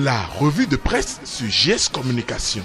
La revue de presse sur GS Communication.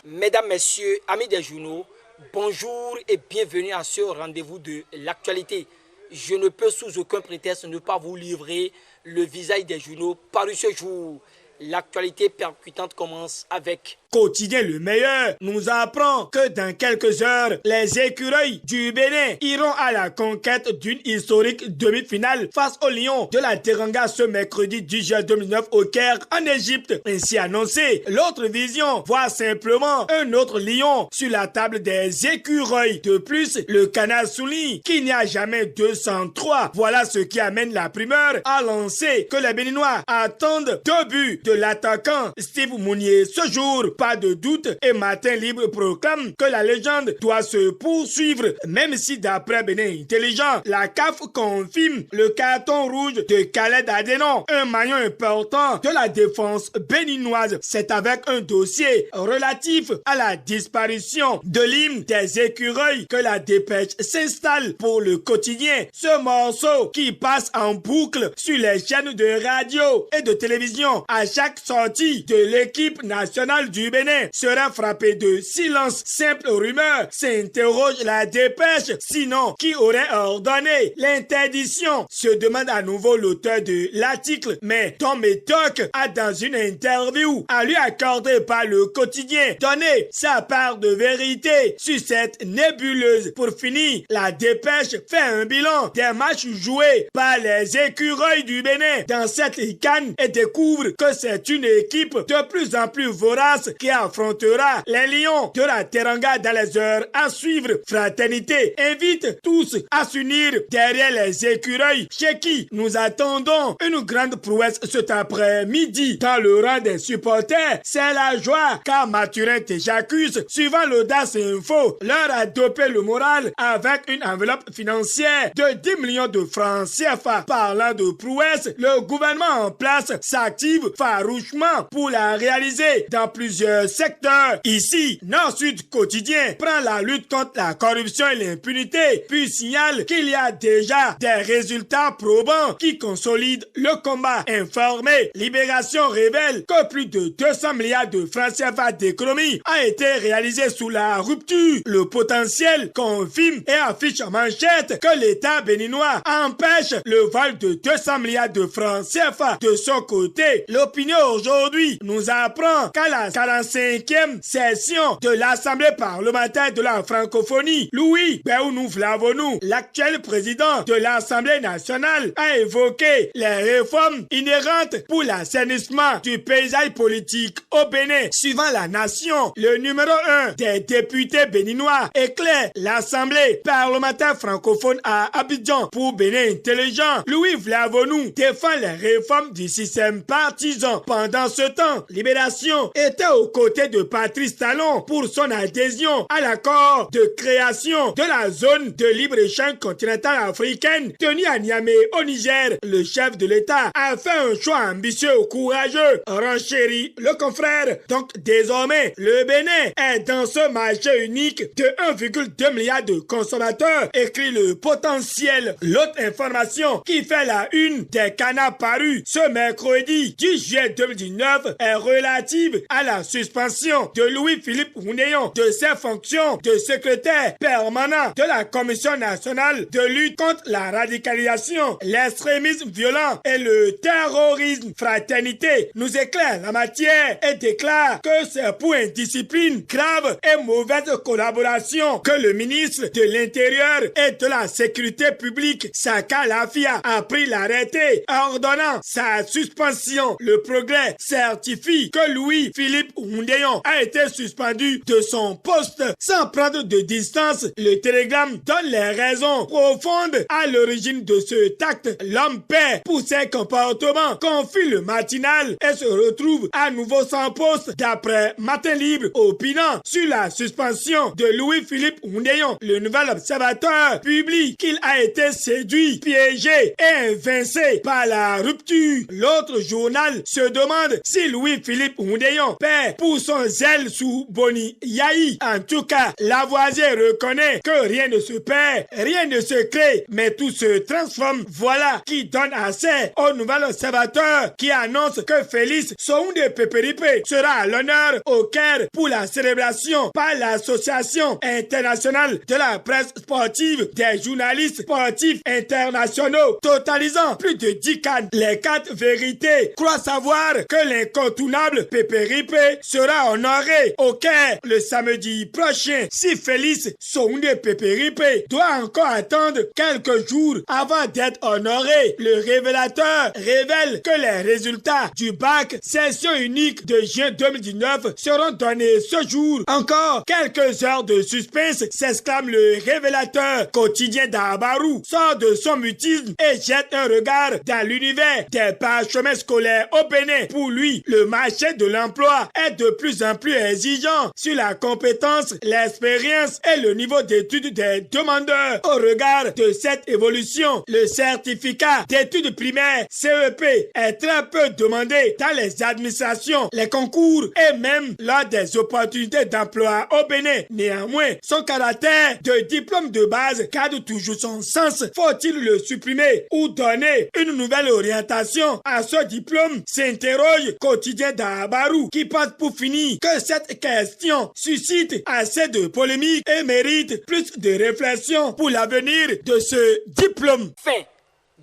Mesdames, Messieurs, amis des journaux, bonjour et bienvenue à ce rendez-vous de l'actualité. Je ne peux sous aucun prétexte ne pas vous livrer le visage des journaux paru ce jour. L'actualité percutante commence avec Quotidien le meilleur nous apprend que dans quelques heures, les écureuils du Bénin iront à la conquête d'une historique demi-finale face aux Lions de la Teranga ce mercredi 10 juin 2009 au Caire en Égypte. Ainsi annoncé, l'autre vision voit simplement un autre lion sur la table des écureuils. De plus, le canal souligne qu'il n'y a jamais 203. Voilà ce qui amène la primeur à lancer que les Béninois attendent 2 buts de l'attaquant Steve Mounier ce jour. Pas de doute et Matin Libre proclame que la légende doit se poursuivre, même si d'après Bénin Intelligent, la CAF confirme le carton rouge de Khaled Adenon, un maillon important de la défense béninoise. C'est avec un dossier relatif à la disparition de l'hymne des écureuils que la dépêche s'installe pour le quotidien. Ce morceau qui passe en boucle sur les chaînes de radio et de télévision à chaque sortie de l'équipe nationale du Bénin sera frappé de silence. Simple rumeur, s'interroge la dépêche. Sinon, qui aurait ordonné l'interdiction? Se demande à nouveau l'auteur de l'article. Mais Tom Métoc a dans une interview à lui accorder par le quotidien donné sa part de vérité sur cette nébuleuse. Pour finir, la dépêche fait un bilan des matchs joués par les écureuils du Bénin dans cette CAN et découvre que c'est une équipe de plus en plus vorace qui affrontera les Lions de la Teranga dans les heures à suivre. Fraternité invite tous à s'unir derrière les écureuils chez qui nous attendons une grande prouesse cet après-midi. Dans le rang des supporters, c'est la joie car Mathurin Téjacus, suivant l'Audace Info, leur a dopé le moral avec une enveloppe financière de 10 millions de francs CFA. Parlant de prouesse, le gouvernement en place s'active farouchement pour la réaliser dans plusieurs secteurs. Ici, Nord-Sud Quotidien prend la lutte contre la corruption et l'impunité, puis signale qu'il y a déjà des résultats probants qui consolident le combat. Informé, Libération révèle que plus de 200 milliards de francs CFA d'économie a été réalisé sous la rupture. Le potentiel confirme et affiche en manchette que l'État béninois empêche le vol de 200 milliards de francs CFA. De son côté, l'opinion aujourd'hui nous apprend qu'à la 45e session de l'Assemblée parlementaire de la francophonie, Louis Béounou Flavonou, l'actuel président de l'Assemblée nationale, a évoqué les réformes inhérentes pour l'assainissement du paysage politique au Bénin. Suivant la nation, le numéro 1 des députés béninois éclaire l'Assemblée parlementaire francophone à Abidjan. Pour Bénin Intelligent, Louis Flavonou défend les réformes du système partisan. Pendant ce temps, Libération était aux côtés de Patrice Talon pour son adhésion à l'accord de création de la zone de libre-échange continentale africaine tenue à Niamey au Niger. Le chef de l'État a fait un choix ambitieux et courageux, renchérit le confrère. Donc désormais, le Bénin est dans ce marché unique de 1,2 milliard de consommateurs, écrit le potentiel. L'autre information qui fait la une des canards parus ce mercredi 10 juillet 2019 est relative à la suspension de Louis-Philippe Oundéon de ses fonctions de secrétaire permanent de la Commission nationale de lutte contre la radicalisation, l'extrémisme violent et le terrorisme. Fraternité nous éclaire la matière et déclare que c'est pour indiscipline grave et mauvaise collaboration que le ministre de l'Intérieur et de la Sécurité publique, Saka Lafia, a pris l'arrêté ordonnant sa suspension. Le Progrès certifie que Louis-Philippe Oundéon a été suspendu de son poste sans prendre de distance. Le Télégramme donne les raisons profondes à l'origine de ce acte. L'homme paie pour ses comportements, confie le matinal et se retrouve à nouveau sans poste. D'après Matin Libre, opinant sur la suspension de Louis-Philippe Oundéon, le Nouvel Observateur publie qu'il a été séduit, piégé et évincé par la rupture. L'autre journal se demande si Louis-Philippe Oundéon paie mais pour son zèle sous Boni Yahi. En tout cas, Lavoisier reconnaît que rien ne se perd, rien ne se crée, mais tout se transforme. Voilà qui donne assez au nouvel observateur qui annonce que Félix Sounde Peperipe sera à l'honneur au Caire pour la célébration par l'Association internationale de la presse sportive des journalistes sportifs internationaux, totalisant plus de 10 cannes. Les 4 vérités croient savoir que l'incontournable Peperipe sera honoré au Caire le samedi prochain. Si Félix Sounde Peperipe doit encore attendre quelques jours avant d'être honoré, le révélateur révèle que les résultats du bac session unique de juin 2019 seront donnés ce jour. Encore quelques heures de suspense, s'exclame le révélateur. Quotidien d'Abarou sort de son mutisme et jette un regard dans l'univers des parchemins scolaires au Bénin. Pour lui, le marché de l'emploi est de plus en plus exigeant sur la compétence, l'expérience et le niveau d'études des demandeurs. Au regard de cette évolution, le certificat d'études primaires CEP est très peu demandé dans les administrations, les concours et même lors des opportunités d'emploi au Bénin. Néanmoins, son caractère de diplôme de base garde toujours son sens. Faut-il le supprimer ou donner une nouvelle orientation à ce diplôme? S'interroge Quotidien d'Abarou, qui pense pour finir que cette question suscite assez de polémiques et mérite plus de réflexion pour l'avenir de ce diplôme. Fin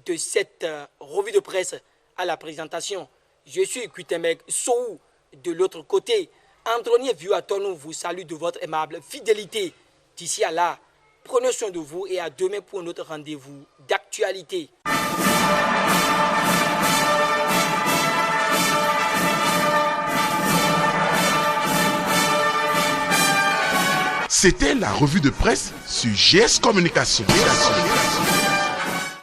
de cette revue de presse à la présentation. Je suis Kutemek Sou. De l'autre côté, Andronier Vieux-Atonou vous salue de votre aimable fidélité. D'ici à là, prenez soin de vous et à demain pour notre rendez-vous d'actualité. C'était la revue de presse sur GS Communication.